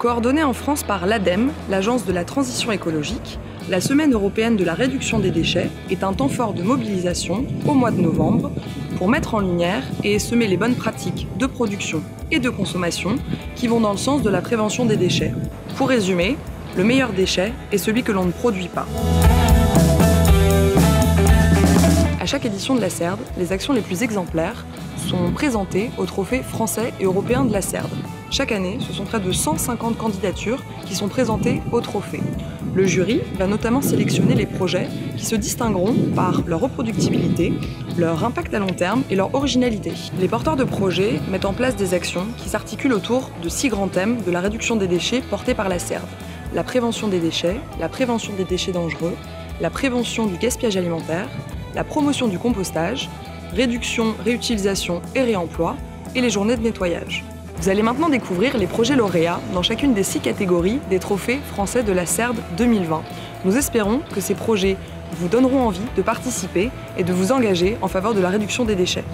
Coordonnée en France par l'ADEME, l'Agence de la transition écologique, la Semaine européenne de la réduction des déchets est un temps fort de mobilisation au mois de novembre pour mettre en lumière et semer les bonnes pratiques de production et de consommation qui vont dans le sens de la prévention des déchets. Pour résumer, le meilleur déchet est celui que l'on ne produit pas. À chaque édition de la CERD, les actions les plus exemplaires sont présentées au trophée français et européen de la CERD. Chaque année, ce sont près de 150 candidatures qui sont présentées au trophée. Le jury va notamment sélectionner les projets qui se distingueront par leur reproductibilité, leur impact à long terme et leur originalité. Les porteurs de projets mettent en place des actions qui s'articulent autour de 6 grands thèmes de la réduction des déchets portés par la CERD. La prévention des déchets, la prévention des déchets dangereux, la prévention du gaspillage alimentaire, la promotion du compostage, réduction, réutilisation et réemploi, et les journées de nettoyage. Vous allez maintenant découvrir les projets lauréats dans chacune des 6 catégories des trophées français de la CERD 2020. Nous espérons que ces projets vous donneront envie de participer et de vous engager en faveur de la réduction des déchets.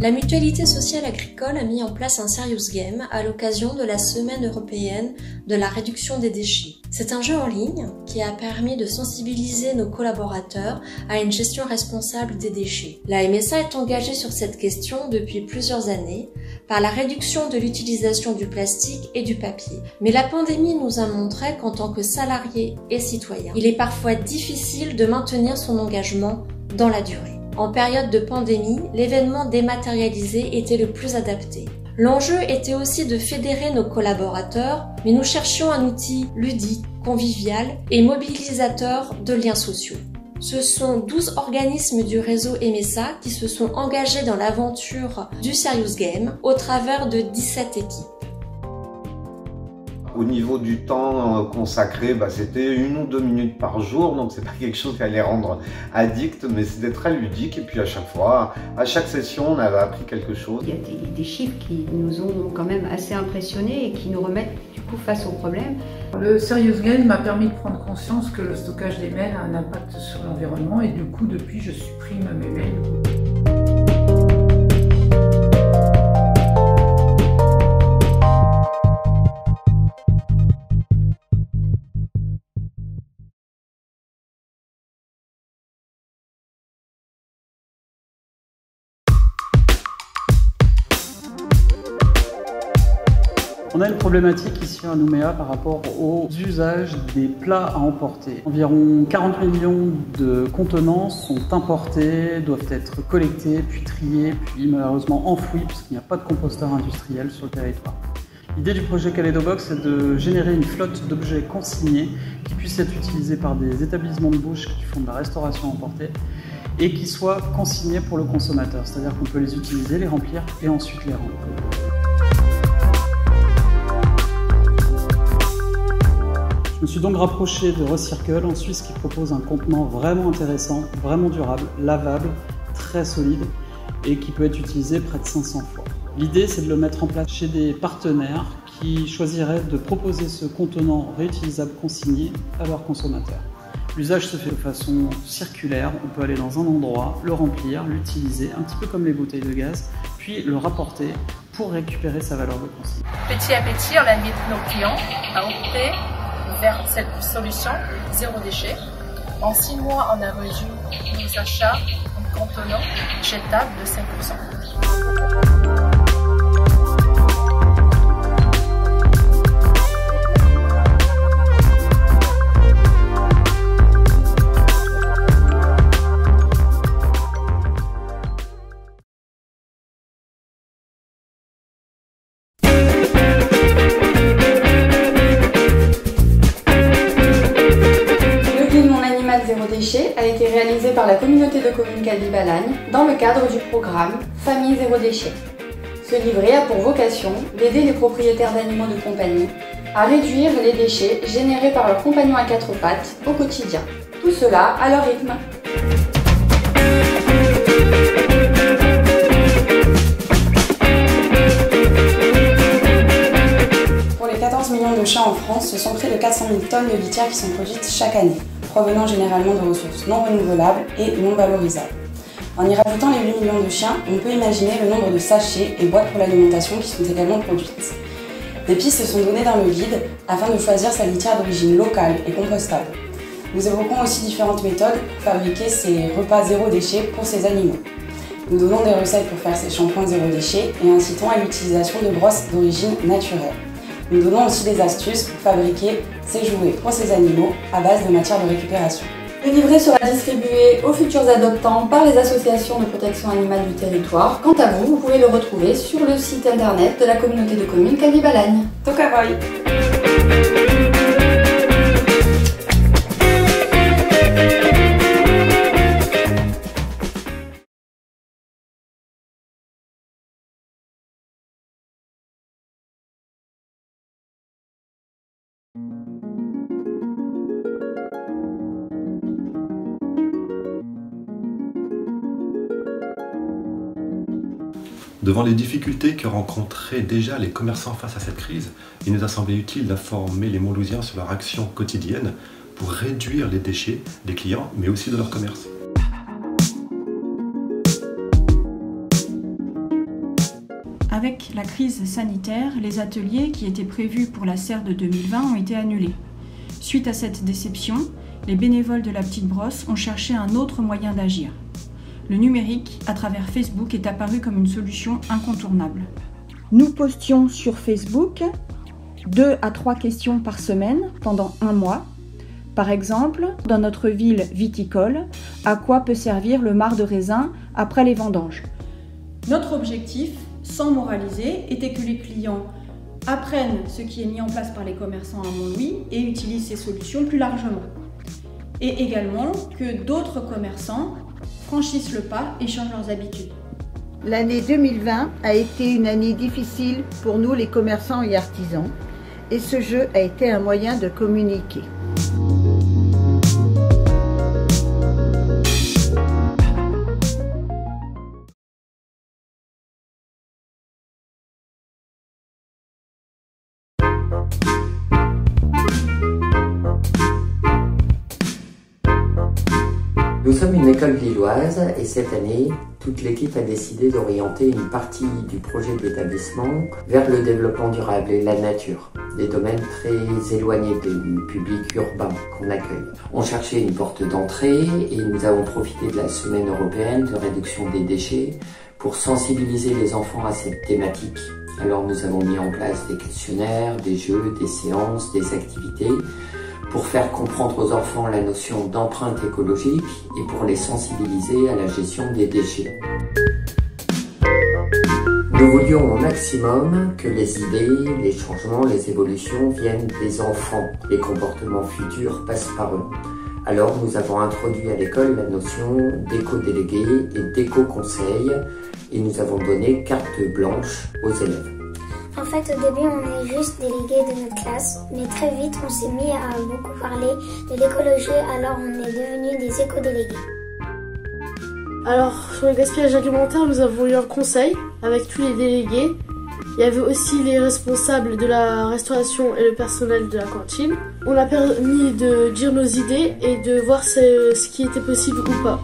La Mutualité sociale agricole a mis en place un Serious Game à l'occasion de la Semaine européenne de la réduction des déchets. C'est un jeu en ligne qui a permis de sensibiliser nos collaborateurs à une gestion responsable des déchets. La MSA est engagée sur cette question depuis plusieurs années par la réduction de l'utilisation du plastique et du papier. Mais la pandémie nous a montré qu'en tant que salariés et citoyens, il est parfois difficile de maintenir son engagement dans la durée. En période de pandémie, l'événement dématérialisé était le plus adapté. L'enjeu était aussi de fédérer nos collaborateurs, mais nous cherchions un outil ludique, convivial et mobilisateur de liens sociaux. Ce sont 12 organismes du réseau MSA qui se sont engagés dans l'aventure du Serious Game au travers de 17 équipes. Au niveau du temps consacré, c'était 1 ou 2 minutes par jour, donc c'est pas quelque chose qui allait rendre addict, mais c'était très ludique. Et puis à chaque fois, à chaque session, on avait appris quelque chose. Il y a des chiffres qui nous ont quand même assez impressionnés et qui nous remettent du coup face au problème. Le Serious Game m'a permis de prendre conscience que le stockage des mails a un impact sur l'environnement et du coup, depuis, je supprime mes mails. On a une problématique ici à Nouméa par rapport aux usages des plats à emporter. Environ 40 millions de contenants sont importés, doivent être collectés, puis triés, puis malheureusement enfouis puisqu'il n'y a pas de composteur industriel sur le territoire. L'idée du projet Kaleidobox est de générer une flotte d'objets consignés qui puissent être utilisés par des établissements de bouche qui font de la restauration emportée et qui soient consignés pour le consommateur, c'est-à-dire qu'on peut les utiliser, les remplir et ensuite les rendre. Je me suis donc rapproché de Recircle en Suisse qui propose un contenant vraiment intéressant, vraiment durable, lavable, très solide et qui peut être utilisé près de 500 fois. L'idée c'est de le mettre en place chez des partenaires qui choisiraient de proposer ce contenant réutilisable consigné à leurs consommateurs. L'usage se fait de façon circulaire, on peut aller dans un endroit, le remplir, l'utiliser, un petit peu comme les bouteilles de gaz, puis le rapporter pour récupérer sa valeur de consigne. Petit à petit, on invite nos clients à opter vers cette solution zéro déchet. En 6 mois, on a réduit nos achats en contenants jetables de 5%. Zéro déchet a été réalisé par la communauté de communes Calvi-Balagne dans le cadre du programme Famille Zéro Déchet. Ce livret a pour vocation d'aider les propriétaires d'animaux de compagnie à réduire les déchets générés par leurs compagnons à 4 pattes au quotidien. Tout cela à leur rythme. Pour les 14 millions de chats en France, ce sont près de 400 000 tonnes de litière qui sont produites chaque année. provenant généralement de ressources non renouvelables et non valorisables. En y rajoutant les 8 millions de chiens, on peut imaginer le nombre de sachets et boîtes pour l'alimentation qui sont également produites. Des pistes sont données dans le guide afin de choisir sa litière d'origine locale et compostable. Nous évoquons aussi différentes méthodes pour fabriquer ces repas zéro déchet pour ces animaux. Nous donnons des recettes pour faire ces shampoings zéro déchet et incitons à l'utilisation de brosses d'origine naturelle. Nous donnons aussi des astuces pour fabriquer ces jouets pour ces animaux à base de matières de récupération. Le livret sera distribué aux futurs adoptants par les associations de protection animale du territoire. Quant à vous, vous pouvez le retrouver sur le site internet de la communauté de communes Calvi-Balagne. Tokavoy. Devant les difficultés que rencontraient déjà les commerçants face à cette crise, il nous a semblé utile d'informer les Montlouisiens sur leur action quotidienne pour réduire les déchets des clients, mais aussi de leur commerce. Avec la crise sanitaire, les ateliers qui étaient prévus pour la serre de 2020 ont été annulés. Suite à cette déception, les bénévoles de la Petite Brosse ont cherché un autre moyen d'agir. Le numérique, à travers Facebook, est apparu comme une solution incontournable. Nous postions sur Facebook 2 à 3 questions par semaine pendant 1 mois. Par exemple, dans notre ville viticole, à quoi peut servir le marc de raisin après les vendanges? Notre objectif, sans moraliser, était que les clients apprennent ce qui est mis en place par les commerçants à Montlouis et utilisent ces solutions plus largement. Et également que d'autres commerçants franchissent le pas et changent leurs habitudes. L'année 2020 a été une année difficile pour nous les commerçants et artisans et ce jeu a été un moyen de communiquer. Nous sommes une école lilloise et cette année, toute l'équipe a décidé d'orienter une partie du projet de l'établissement vers le développement durable et la nature, des domaines très éloignés du public urbain qu'on accueille. On cherchait une porte d'entrée et nous avons profité de la semaine européenne de réduction des déchets pour sensibiliser les enfants à cette thématique. Alors nous avons mis en place des questionnaires, des jeux, des séances, des activités pour faire comprendre aux enfants la notion d'empreinte écologique et pour les sensibiliser à la gestion des déchets. Nous voulions au maximum que les idées, les changements, les évolutions viennent des enfants. Les comportements futurs passent par eux. Alors nous avons introduit à l'école la notion d'éco-délégué et d'éco-conseil et nous avons donné carte blanche aux élèves. En fait, au début, on est juste délégué de notre classe, mais très vite, on s'est mis à beaucoup parler de l'écologie, alors on est devenus des éco-délégués. Alors, sur le gaspillage alimentaire, nous avons eu un conseil avec tous les délégués. Il y avait aussi les responsables de la restauration et le personnel de la cantine. On a permis de dire nos idées et de voir ce qui était possible ou pas.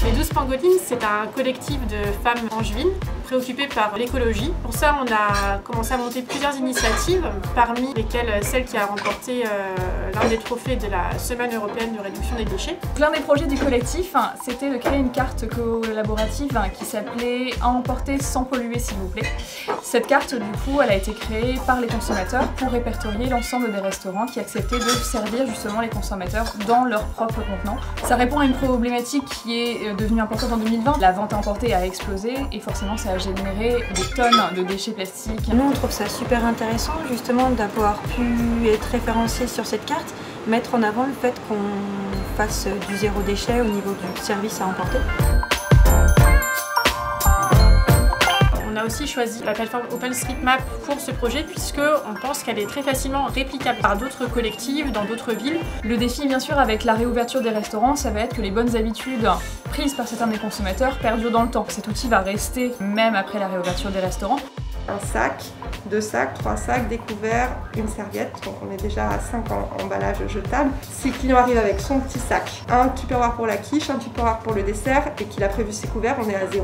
Les 12 Pangolines, c'est un collectif de femmes angevines préoccupées par l'écologie. Pour ça, on a commencé à monter plusieurs initiatives, parmi lesquelles celle qui a remporté l'un des trophées de la Semaine européenne de réduction des déchets. L'un des projets du collectif, c'était de créer une carte collaborative qui s'appelait « À emporter sans polluer s'il vous plaît ». Cette carte, du coup, elle a été créée par les consommateurs pour répertorier l'ensemble des restaurants qui acceptaient de servir justement les consommateurs dans leur propre contenant. Ça répond à une problématique qui est devenue importante en 2020. La vente à emporter a explosé et forcément ça a généré des tonnes de déchets plastiques. Nous on trouve ça super intéressant justement d'avoir pu être référencié sur cette carte, mettre en avant le fait qu'on fasse du zéro déchet au niveau du service à emporter. On a aussi choisi la plateforme OpenStreetMap pour ce projet puisqu'on pense qu'elle est très facilement réplicable par d'autres collectifs dans d'autres villes. Le défi bien sûr avec la réouverture des restaurants, ça va être que les bonnes habitudes prises par certains des consommateurs perdurent dans le temps. Cet outil va rester même après la réouverture des restaurants. Un sac, 2 sacs, 3 sacs, des couverts, une serviette, donc on est déjà à 5 emballages jetables. Si le client arrive avec son petit sac, un tupperware pour la quiche, un tupperware pour le dessert et qu'il a prévu ses couverts, on est à 0.